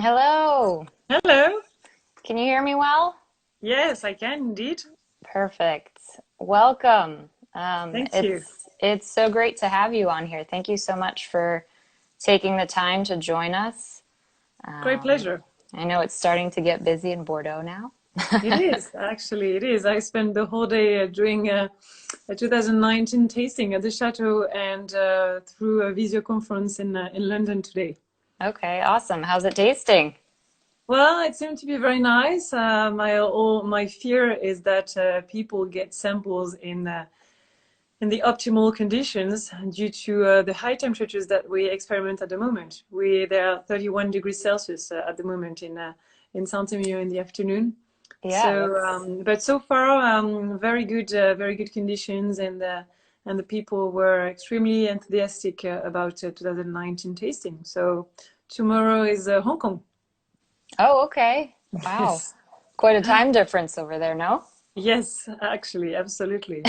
Hello. Hello. Can you hear me well? Yes, I can indeed. Perfect. Welcome. Thank you. it's so great to have you on here. Thank you so much for taking the time to join us. Great pleasure. I know it's starting to get busy in Bordeaux now. It is, actually, it is. I spent the whole day doing a 2019 tasting at the Chateau and through a video conference in London today. Okay, awesome. How's it tasting? Well, it seemed to be very nice. My fear is that people get samples in the optimal conditions due to the high temperatures that we experiment at the moment. There are 31 degrees Celsius at the moment in Saint-Emilion in the afternoon. Yeah, So, that's but so far, very good conditions, and the people were extremely enthusiastic about 2019 tasting. So tomorrow is Hong Kong. Oh, okay. Wow. Yes, Quite a time difference over there, no? yes, actually, absolutely.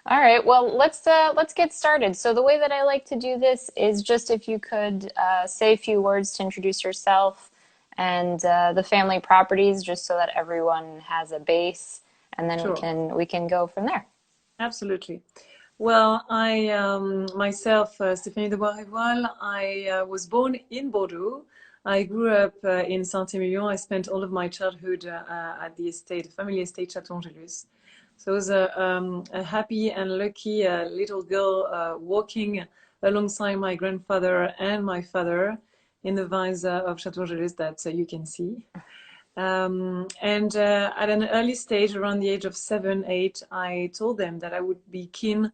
All right, well, let's get started. So the way that I like to do this is just if you could say a few words to introduce yourself and the family properties, just so that everyone has a base, and then we Sure. can we can go from there. Absolutely. Well, I myself, Stéphanie de Boüard-Rivoal, I was born in Bordeaux. I grew up in Saint-Emilion. I spent all of my childhood at the estate, family estate Chteau. So I was a happy and lucky little girl walking alongside my grandfather and my father in the vines of Chteau that you can see. And at an early stage, around the age of 7, 8, I told them that I would be keen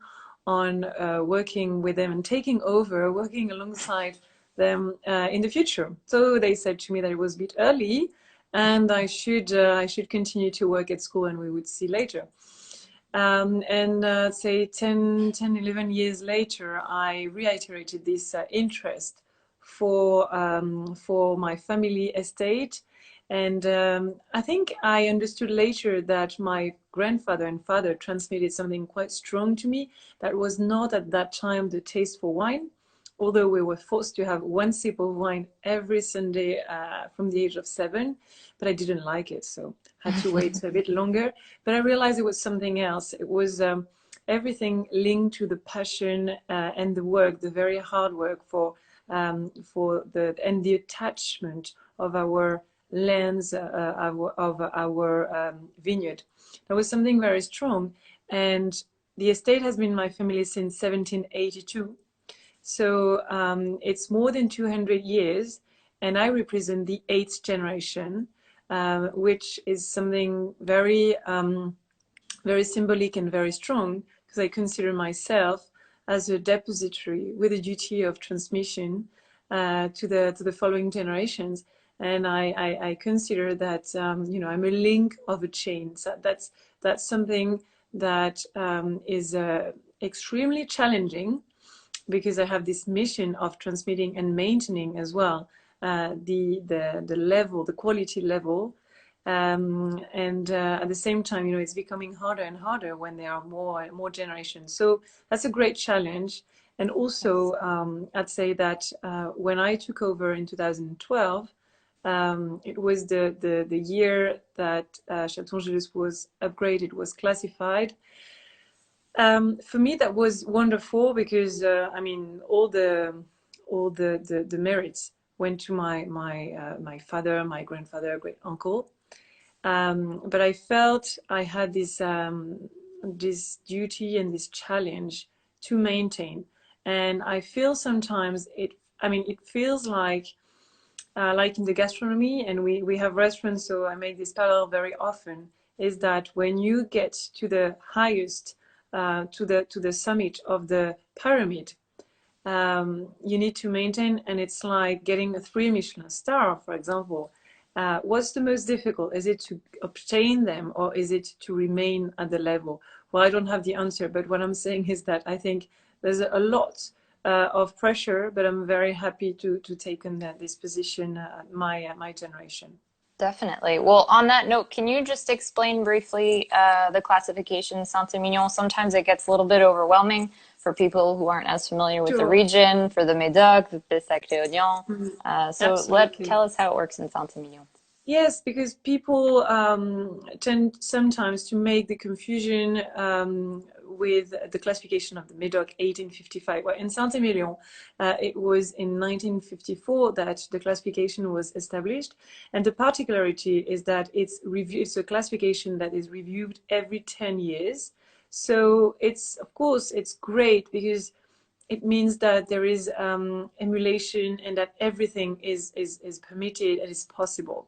on working with them and taking over, working alongside them in the future. So they said to me that it was a bit early and I should continue to work at school and we would see later. And say 11 years later, I reiterated this interest for my family estate. And I think I understood later that my grandfather and father transmitted something quite strong to me that was not at that time the taste for wine, although we were forced to have one sip of wine every Sunday from the age of 7, but I didn't like it, so had to wait a bit longer. But I realized it was something else. It was everything linked to the passion and the work, the very hard work for the and the attachment of our lands of our vineyard. That was something very strong, and the estate has been my family since 1782. So it's more than 200 years, and I represent the eighth generation, which is something very symbolic and very strong because I consider myself as a depository with a duty of transmission to the following generations. And I consider that I'm a link of a chain. So that's something that is extremely challenging because I have this mission of transmitting and maintaining as well the level, the quality level. And at the same time, it's becoming harder and harder when there are more and more generations. So that's a great challenge. And Yes. also, I'd say that when I took over in 2012, it was the year that Chateau was upgraded, was classified. For me, that was wonderful because I mean, all the merits went to my father, my grandfather, great uncle. But I felt I had this duty and this challenge to maintain. And I feel sometimes it feels like in the gastronomy, and we have restaurants, so I make this parallel very often, is that when you get to the highest, to the summit of the pyramid, you need to maintain, and it's like getting a 3 Michelin star, for example. What's the most difficult? Is it to obtain them or is it to remain at the level? Well, I don't have the answer, but what I'm saying is that I think there's a lot of pressure, but I'm very happy to take on this position at my generation. Definitely. Well, on that note, can you just explain briefly the classification Saint-Emilion? Sometimes it gets a little bit overwhelming for people who aren't as familiar with the Sure. region, for the Médoc, the Pissacté-Audien. Mhm. So Absolutely. tell us how it works in Saint-Emilion. Yes, because people tend sometimes to make the confusion with the classification of the Médoc 1855. Well, in Saint-Emilion, it was in 1954 that the classification was established. And the particularity is that it's a classification that is reviewed every 10 years. So it's, of course, it's great because it means that there is emulation and that everything is permitted and is possible.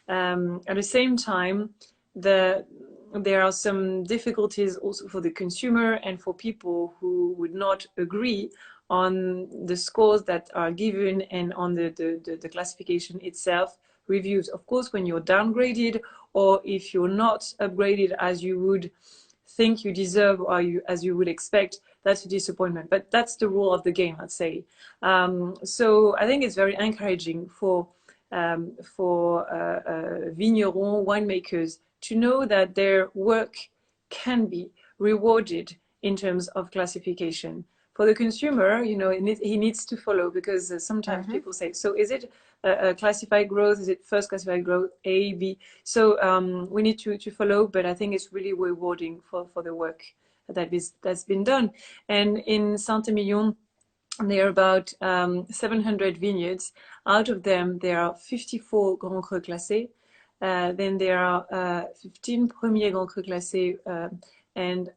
At the same time, there are some difficulties also for the consumer and for people who would not agree on the scores that are given and on the classification itself reviews. Of course, when you're downgraded or if you're not upgraded as you would think you deserve or as you would expect, that's a disappointment. But that's the rule of the game, I'd say. So I think it's very encouraging for vignerons, winemakers, to know that their work can be rewarded in terms of classification. For the consumer, he needs to follow because sometimes Mm-hmm. people say, so is it a classified growth? Is it first classified growth, A, B? So we need to follow, but I think it's really rewarding for the work that's been done. And in Saint-Emilion, there are about 700 vineyards. Out of them, there are 54 Grand Cru classés. Then there are 15 Premier Grand Cru classés, and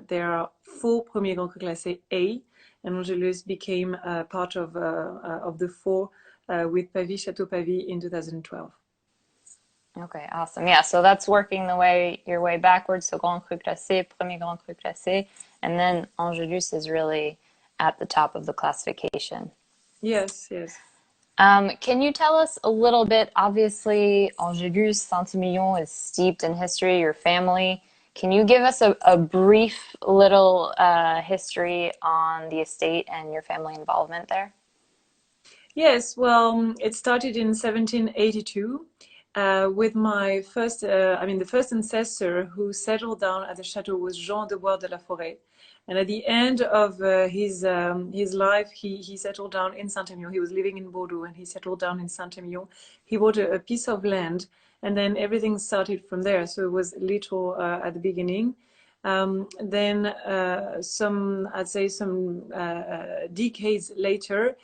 there are 4 Premier Grand Cru classés A. And Angelus became part of the 4 with Pavie, Chteau Pavie in 2012. Okay, awesome. Yeah, so that's working your way backwards. So Grand Cru Classé, Premier Grand Cru Classé, and then Angelus is really at the top of the classification. Yes, yes. Can you tell us a little bit? Obviously, Angelus, Saint-Emilion is steeped in history, your family. Can you give us a brief little history on the estate and your family involvement there? Yes, well, it started in 1782 with my first, the first ancestor who settled down at the chateau was Jean de Boüard-Rivoal. And at the end of his life, he settled down in Saint-Emilion. He was living in Bordeaux and he settled down in Saint-Emilion. He bought a piece of land and then everything started from there. So it was little at the beginning. Then I'd say some decades later,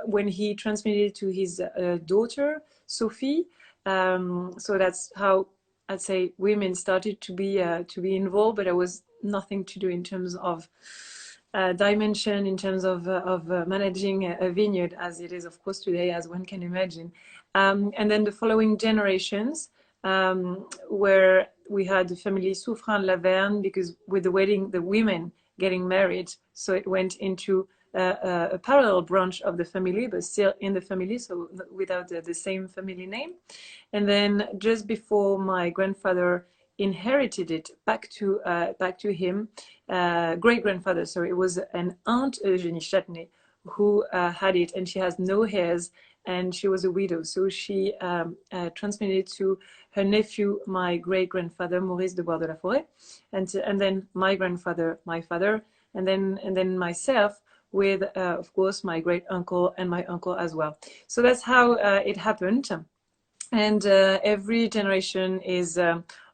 when he transmitted to his daughter, Sophie. So that's how I'd say women started to be involved, but there was nothing to do in terms of dimension, in terms of managing a vineyard, as it is, of course, today, as one can imagine. And then the following generations, where we had the family Souffrin-Laverne, because with the wedding, the women getting married, so it went into a parallel branch of the family, but still in the family, so without the same family name. And then just before my grandfather inherited it back to him, great grandfather, sorry, it was an aunt Eugénie Châtenay who had it, and she has no heirs, and she was a widow, so she transmitted to her nephew, my great grandfather Maurice de Boüard-Rivoal, and then my grandfather, my father, and then myself, with of course my great uncle and my uncle as well. So that's how it happened. And every generation is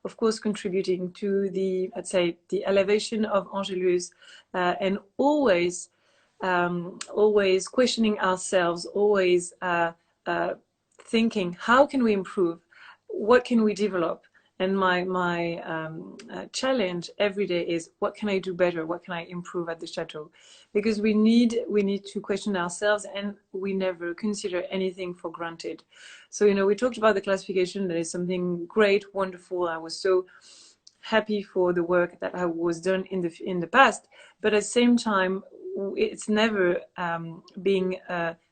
of course contributing to I'd say the elevation of Angelus, and always questioning ourselves, always thinking, how can we improve? What can we develop? And my challenge every day is, what can I do better? What can I improve at the chateau? Because we need to question ourselves, and we never consider anything for granted. So we talked about the classification. That is something great, wonderful. I was so happy for the work that was done in the past, but at the same time, it's never being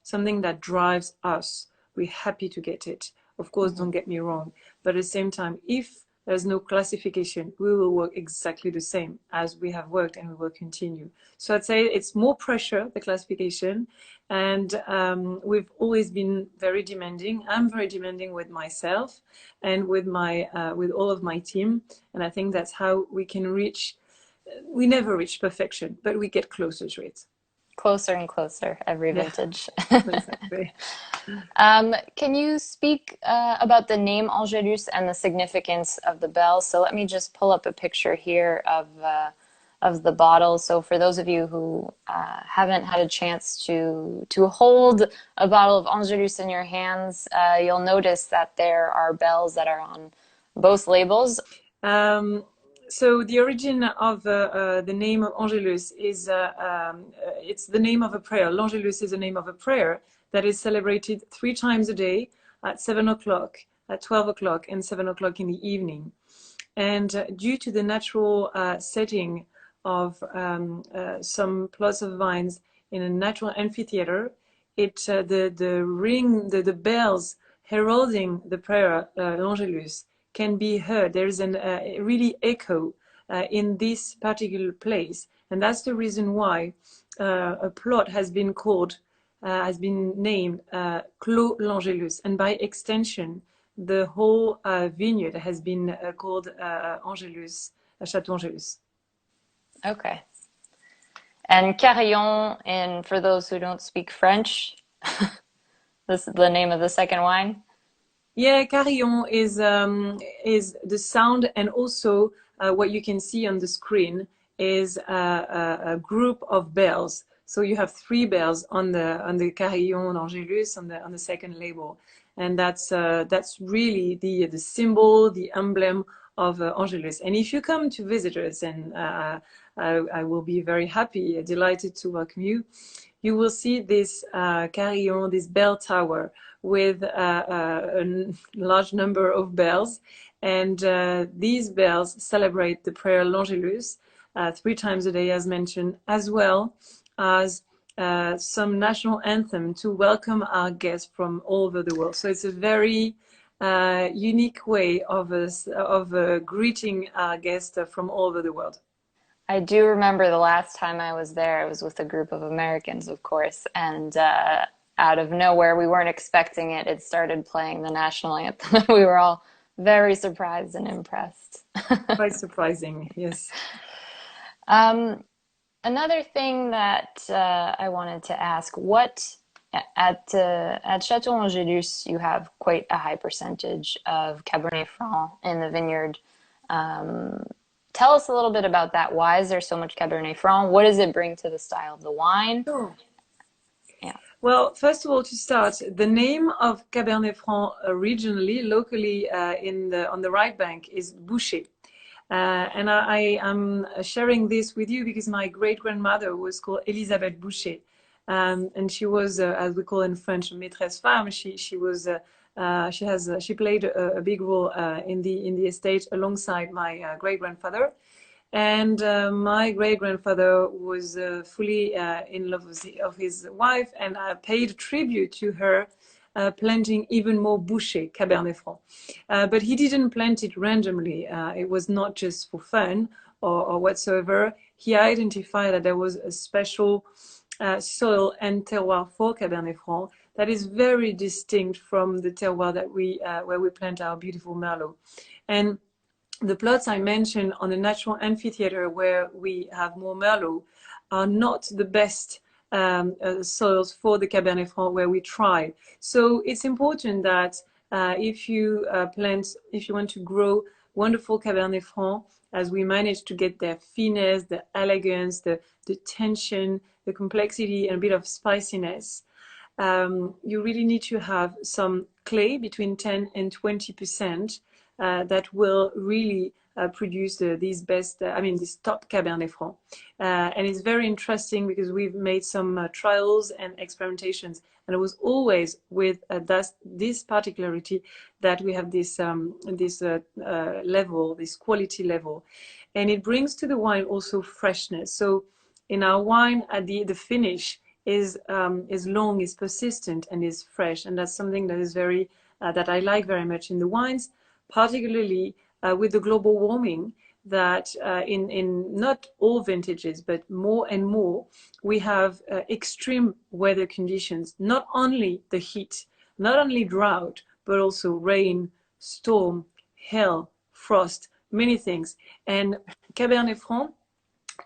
something that drives us. We're happy to get it. Of course, Mm-hmm. don't get me wrong. But at the same time, if There's no classification. We will work exactly the same as we have worked, and we will continue. So I'd say it's more pressure, the classification, and we've always been very demanding. I'm very demanding with myself and with with all of my team, and I think that's how we can reach. We never reach perfection, but we get closer to it. Closer and closer every Yeah, vintage. exactly. Can you speak about the name Angelus and the significance of the bell? So let me just pull up a picture here of the bottle. So for those of you who haven't had a chance to hold a bottle of Angelus in your hands, you'll notice that there are bells that are on both labels. So the origin of the name of Angelus is it's the name of a prayer. L'Angelus is the name of a prayer that is celebrated 3 times a day at 7 o'clock, at 12 o'clock, and 7 o'clock in the evening. And due to the natural setting of some plots of vines in a natural amphitheater, the ring, the bells heralding the prayer L'Angelus can be heard. There is a really echo in this particular place, and that's the reason why a plot has been named Clos L'Angelus, and by extension, the whole vineyard has been called Angelus, Chteau Angelus. Okay. And Carillon, and for those who don't speak French, this is the name of the second wine. Yeah, carillon is the sound, and also what you can see on the screen is a group of bells. So you have 3 bells on the carillon d'Angelus on the second label, and that's really the symbol, the emblem of Angelus. And if you come to visitors, and I will be very happy, delighted to welcome you, you will see this carillon, this bell tower with a large number of bells, and these bells celebrate the prayer L'Angelus 3 times a day, as mentioned, as well as some national anthem to welcome our guests from all over the world. So it's a very unique way of greeting our guests from all over the world. I do remember the last time I was there, I was with a group of Americans, of course, and out of nowhere, we weren't expecting it. It started playing the national anthem. We were all very surprised and impressed. Quite surprising, yes. Another thing that I wanted to ask, what at Chteau Angelus, you have quite a high percentage of Cabernet Franc in the vineyard. Tell us a little bit about that. Why is there so much Cabernet Franc? What does it bring to the style of the wine? Sure. Yeah. Well, first of all, to start, the name of Cabernet Franc originally, locally on the right bank is Boucher. And I am sharing this with you because my great-grandmother was called Elisabeth Boucher. And she was, as we call in French, maîtresse femme. She played a big role in the estate alongside my great-grandfather. And my great-grandfather was fully in love of his wife, and paid tribute to her, planting even more Boucher, Cabernet Franc. But he didn't plant it randomly. It was not just for fun or whatsoever. He identified that there was a special soil and terroir for Cabernet Franc that is very distinct from the terroir that where we plant our beautiful Merlot. And the plots I mentioned on the natural amphitheater, where we have more Merlot, are not the best soils for the Cabernet Franc where we try. So it's important that if you want to grow wonderful Cabernet Franc, as we manage to get their finesse, the elegance, the tension, the complexity, and a bit of spiciness, you really need to have some clay between 10 and 20%. That will really produce these top Cabernet Franc. And it's very interesting because we've made some trials and experimentations, and it was always with this particularity that we have this level, this quality level. And it brings to the wine also freshness. So in our wine, at the finish is long, is persistent, and is fresh. And that's something that is that I like very much in the wines, particularly with the global warming, that in not all vintages, but more and more, we have extreme weather conditions, not only the heat, not only drought, but also rain, storm, hail, frost, many things. And Cabernet Franc,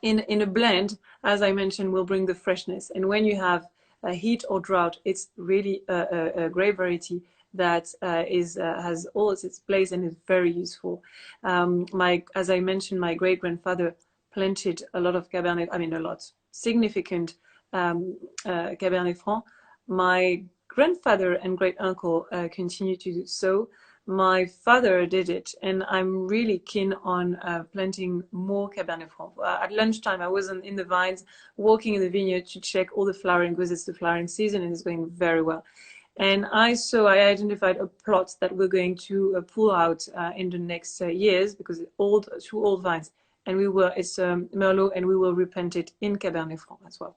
in a blend, as I mentioned, will bring the freshness. And when you have heat or drought, it's really a great variety that has all its place and is very useful. As I mentioned, my great-grandfather planted a lot of Cabernet, I mean a lot, significant Cabernet Franc. My grandfather and great-uncle continue to do so. My father did it, and I'm really keen on planting more Cabernet Franc. At lunchtime, I was in the vines, walking in the vineyard to check all the flowering, because it's the flowering season and it's going very well. And I identified a plot that we're going to pull out in the next years, because it's two old vines, and it's Merlot, and we will replant it in Cabernet Franc as well.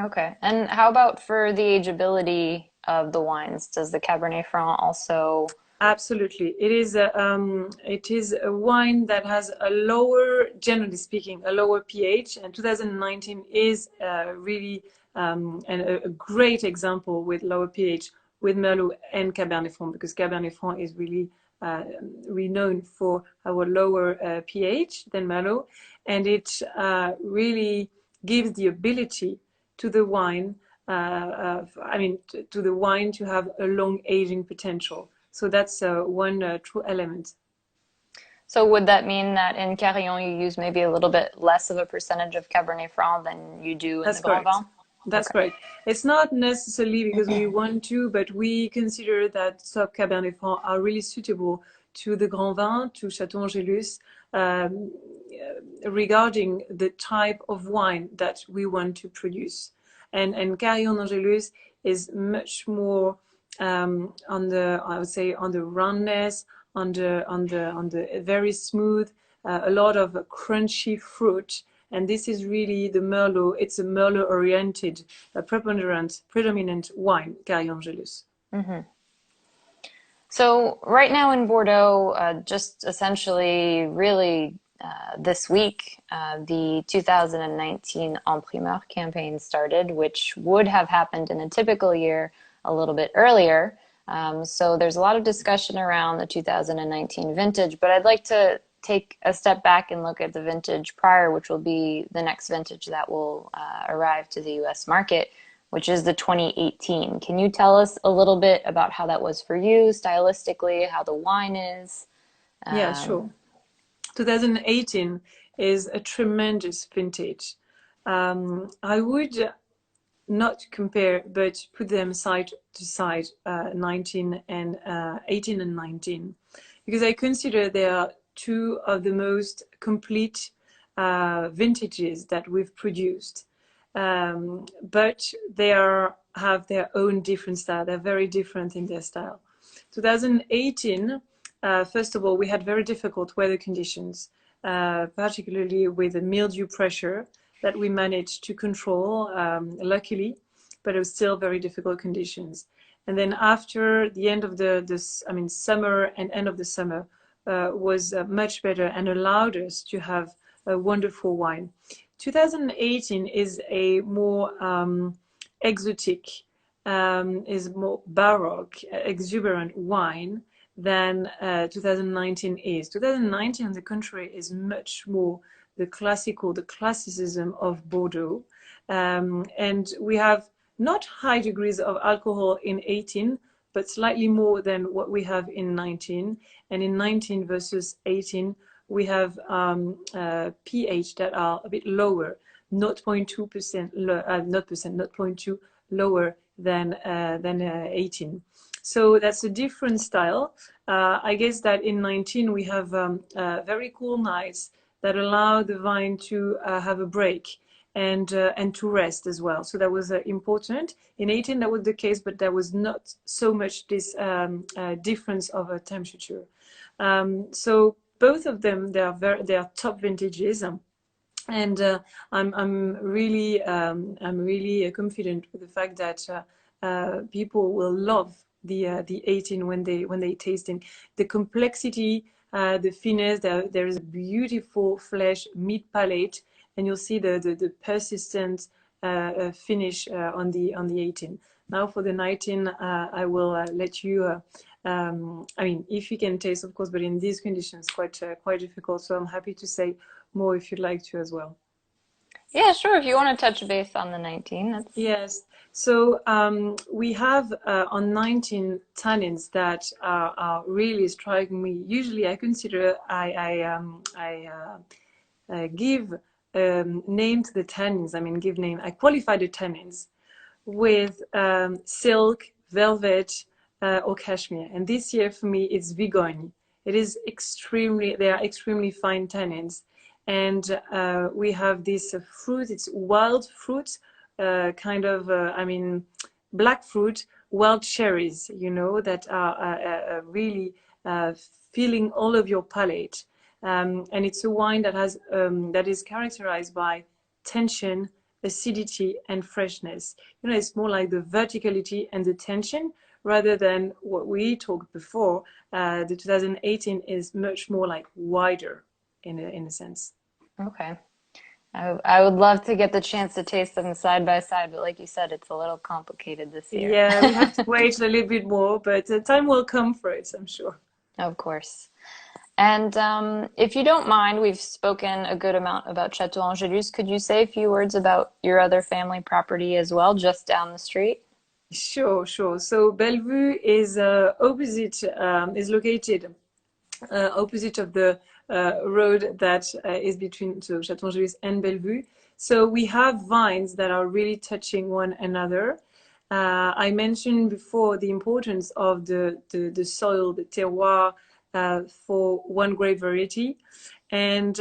Okay. And how about for the ageability of the wines? Does the Cabernet Franc also? Absolutely. It is a wine that has a lower, generally speaking, a lower pH, and 2019 is really a great example with lower pH with Merlot and Cabernet Franc, because Cabernet Franc is really renowned for our lower pH than Merlot, and it really gives the ability to the wine, to the wine to have a long aging potential. So that's one true element. So would that mean that in Carillon you use maybe a little bit less of a percentage of Cabernet Franc than you do in the Grand Correct. Vin? That's correct. It's not necessarily because we want to, but we consider that some Cabernet Franc are really suitable to the Grand Vin, to Chteau Angelus, regarding the type of wine that we want to produce. And Carillon Angelus is much more on the, I would say, on the roundness, on the very smooth, a lot of crunchy fruit. And this is really the Merlot. It's a Merlot-oriented, predominant wine, Carillon Angelus. Mm-hmm. So right now in Bordeaux, just essentially really this week, the 2019 En Primeur campaign started, which would have happened in a typical year a little bit earlier. So there's a lot of discussion around the 2019 vintage, but I'd like to take a step back and look at the vintage prior, which will be the next vintage that will arrive to the US market, which is the 2018. Can you tell us a little bit about how that was for you, stylistically, how the wine is? Yeah, sure. 2018 is a tremendous vintage. I would not compare, but put them side to side, 19 and 18 and 19, because I consider they are two of the most complete vintages that we've produced. But they have their own different style. They're very different in their style. 2018, first of all, we had very difficult weather conditions, particularly with the mildew pressure that we managed to control, luckily, but it was still very difficult conditions. And then after the end of summer and end of the summer was much better and allowed us to have a wonderful wine. 2018 is a more exotic, is more baroque, exuberant wine than 2019 is. 2019, on the contrary, is much more the classicism of Bordeaux. And we have not high degrees of alcohol in 18, but slightly more than what we have in 19. And in 19 versus 18, we have pH that are a bit lower, 0.2% 0.2 lower than 18. So that's a different style. I guess that in 19 we have very cool nights that allow the vine to have a break and to rest as well. So that was important. In 18 that was the case, but there was not so much this difference of temperature. So both of them, they are top vintages, and I'm really confident with the fact that people will love the 18 when they taste it. The complexity the finesse. There is a beautiful flesh meat palate, and you'll see the persistent finish on the 18. Now for the 19, I will let you. I mean, if you can taste, of course, but in these conditions, quite difficult. So I'm happy to say more if you'd like to as well. Yeah, sure. If you want to touch base on the 19, that's Yes. So we have on 19 tannins that are really striking me. Usually, I consider I give name to the tannins. I mean, give name. I qualify the tannins with silk, velvet, or cashmere. And this year for me, it's Vigogne. It is extremely. They are extremely fine tannins, and we have this fruit. It's wild fruit, kind of. I mean, black fruit, wild cherries. You know that are really filling all of your palate. And it's a wine that has that is characterized by tension, acidity, and freshness. You know, it's more like the verticality and the tension rather than what we talked before. The 2018 is much more like wider in a sense. okay. I would love to get the chance to taste them side by side, but like you said, it's a little complicated this year. Yeah, we have to wait a little bit more, but time will come for it, I'm sure. Of course. And if you don't mind, we've spoken a good amount about Chteau Angelus. Could you say a few words about your other family property as well, just down the street? Sure, sure. So Bellevue is is located opposite of the road that is between Chteau Angelus and Bellevue. So we have vines that are really touching one another. I mentioned before the importance of the soil, the terroir, for one grape variety. And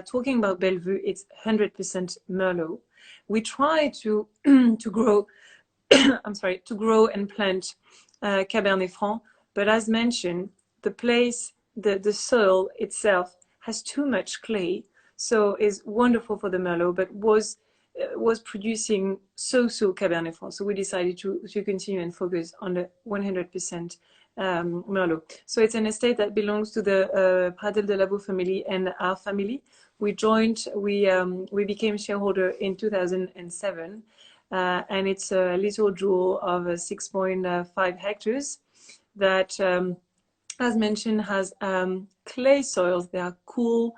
talking about Bellevue, it's 100% Merlot. We try to to grow, I'm sorry, to grow and plant Cabernet Franc, but as mentioned, the place, the soil itself has too much clay, so is wonderful for the Merlot, but was producing so Cabernet Franc. So we decided to continue and focus on the 100% Merlot. So it's an estate that belongs to the Pradel de Labo family and our family. We became shareholder in 2007, and it's a little jewel of 6.5 hectares that, as mentioned, has clay soils. They are cool,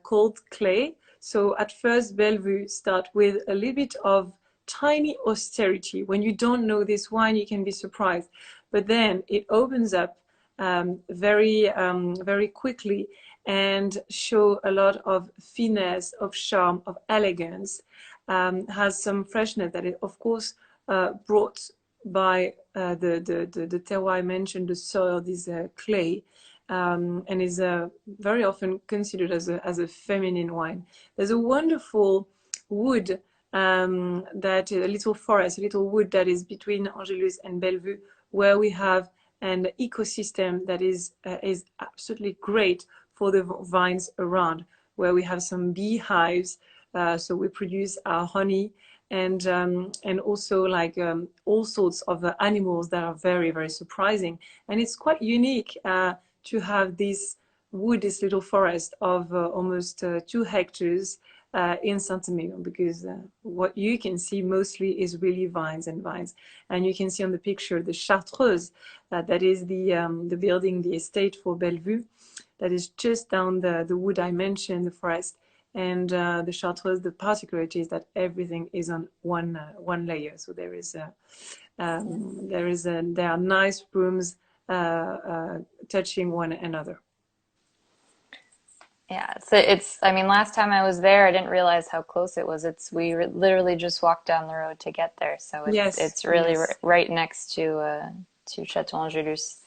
cold clay. So at first, Bellevue start with a little bit of tiny austerity. When you don't know this wine, you can be surprised. But then it opens up very quickly and show a lot of finesse, of charm, of elegance. Has some freshness that is, of course, brought by the terroir I mentioned, the soil, this clay, and is very often considered as a feminine wine. There's a wonderful wood that a little forest, a little wood that is between Angelus and Bellevue, where we have an ecosystem that is absolutely great for the vines around, where we have some beehives, so we produce our honey, and also like all sorts of animals that are very surprising, and it's quite unique to have this wood, this little forest of almost 2 hectares in Saint-Emilion, because what you can see mostly is really vines and vines. And you can see on the picture the Chartreuse, that is the building, the estate for Bellevue, that is just down the wood I mentioned, the forest. And the Chartreuse, the particularity is that everything is on one layer. So there are nice rooms touching one another. Yeah, so I mean, last time I was there, I didn't realize how close it was. Literally just walked down the road to get there. So it's really Yes. right next to Chteau Angelus.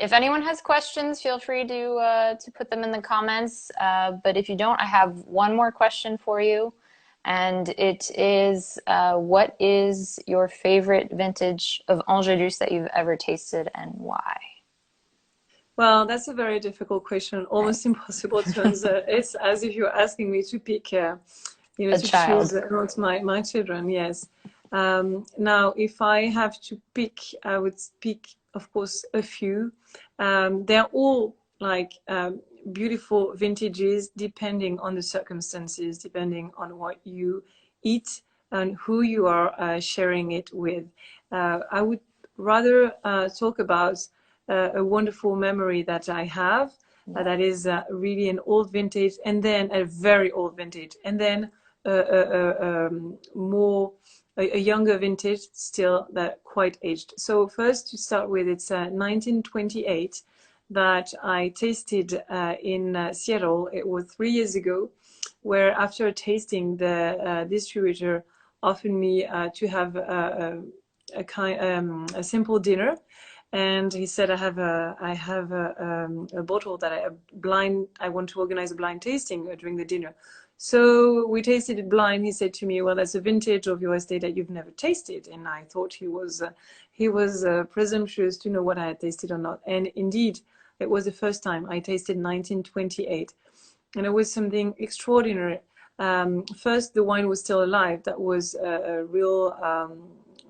If anyone has questions, feel free to put them in the comments. But if you don't, I have one more question for you. And it is, what is your favorite vintage of Angelus that you've ever tasted and why? Well, that's a very difficult question, almost impossible to answer. It's as if you're asking me to pick, to A choose child. amongst my children, yes. Now, if I have to pick, I would pick, of course, a few. They're all like beautiful vintages depending on the circumstances, depending on what you eat and who you are sharing it with. I would rather talk about a wonderful memory that I have that is really an old vintage, and then a very old vintage, and then a younger vintage still that quite aged. So first to start with, it's 1928 that I tasted in Seattle. It was 3 years ago, where after tasting, the distributor offered me to have a simple dinner, and he said, I have a bottle that I want to organize a blind tasting during the dinner. So we tasted it blind. He said to me, well, that's a vintage of your estate that you've never tasted. And I thought he was presumptuous to know what I had tasted or not. And indeed, it was the first time I tasted 1928. And it was something extraordinary. First, the wine was still alive. That was a real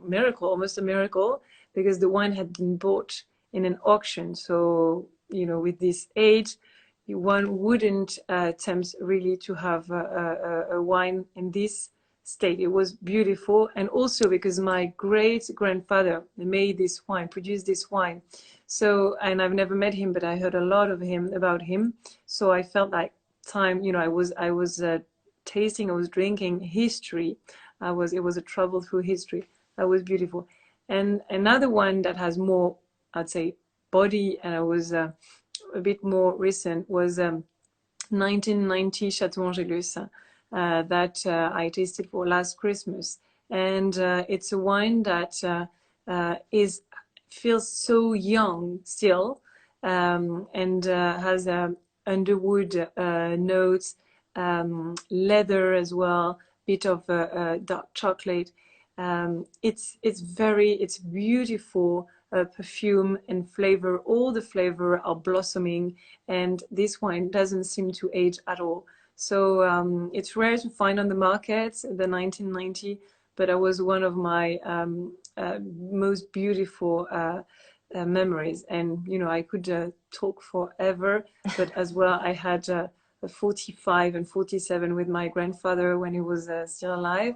miracle, almost a miracle, because the wine had been bought in an auction. So, with this age, one wouldn't attempt really to have a wine in this state. It was beautiful. And also because my great-grandfather made this wine, produced this wine. So, and I've never met him, but I heard a lot about him. So I felt like time, I was tasting, I was drinking history. It was a travel through history. That was beautiful. And another one that has more, I'd say, body, and I was a bit more recent, was 1990 Chteau Angelus that I tasted for last Christmas. And it's a wine that feels so young still, and has underwood notes, leather as well, bit of dark chocolate. It's beautiful perfume and flavor. All the flavor are blossoming, and this wine doesn't seem to age at all. So it's rare to find on the market, the 1990, but that was one of my most beautiful memories. And I could talk forever, but as well I had 45 and 47 with my grandfather when he was still alive,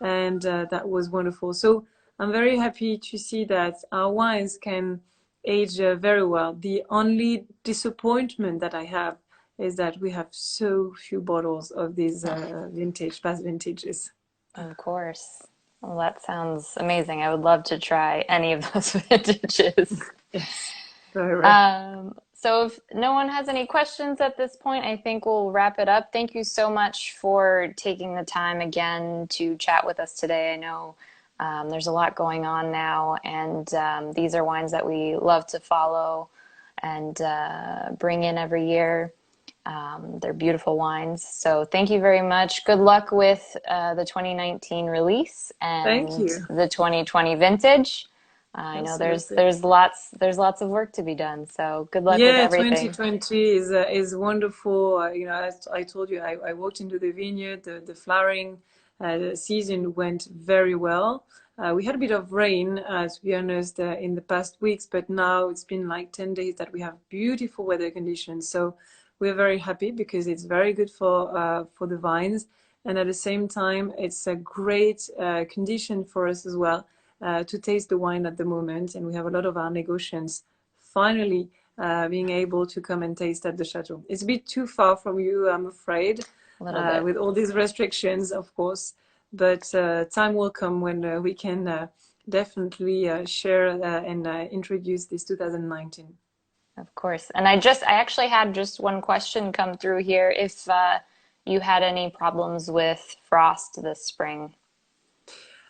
and that was wonderful. So I'm very happy to see that our wines can age very well. The only disappointment that I have is that we have so few bottles of these past vintages. Of course. Well, that sounds amazing. I would love to try any of those vintages. Yes, very rare. So if no one has any questions at this point, I think we'll wrap it up. Thank you so much for taking the time again to chat with us today. I know there's a lot going on now, and these are wines that we love to follow and bring in every year. They're beautiful wines. So thank you very much. Good luck with the 2019 release and Thank you. the 2020 vintage. I know there's lots of work to be done. So good luck with everything. 2020 is wonderful. As I told you, I walked into the vineyard. The flowering season went very well. We had a bit of rain, to be honest, in the past weeks, but now it's been like 10 days that we have beautiful weather conditions. So we're very happy because it's very good for the vines, and at the same time, it's a great condition for us as well. To taste the wine at the moment, and we have a lot of our negotiants finally being able to come and taste at the chateau. It's a bit too far from you, I'm afraid, with all these restrictions, of course, but time will come when we can definitely share and introduce this 2019. Of course. And I actually had just one question come through here. If you had any problems with frost this spring?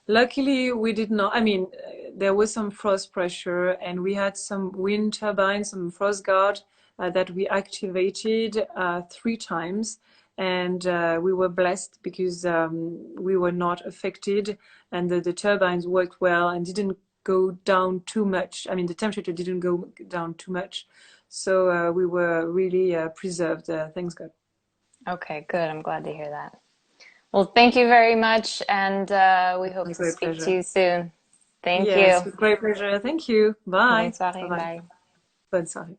Luckily, we did not. I mean, there was some frost pressure, and we had some wind turbines, some frost guard that we activated 3 times, and we were blessed because we were not affected, and the turbines worked well and didn't go down too much. I mean, the temperature didn't go down too much, so we were really preserved. Thanks God. Okay, good. I'm glad to hear that. Well, thank you very much, and we hope to speak to you soon. Thank you. Yes, with great pleasure. Thank you. Bye. Bonne soirée. Bye-bye. Bye. Bonne soirée.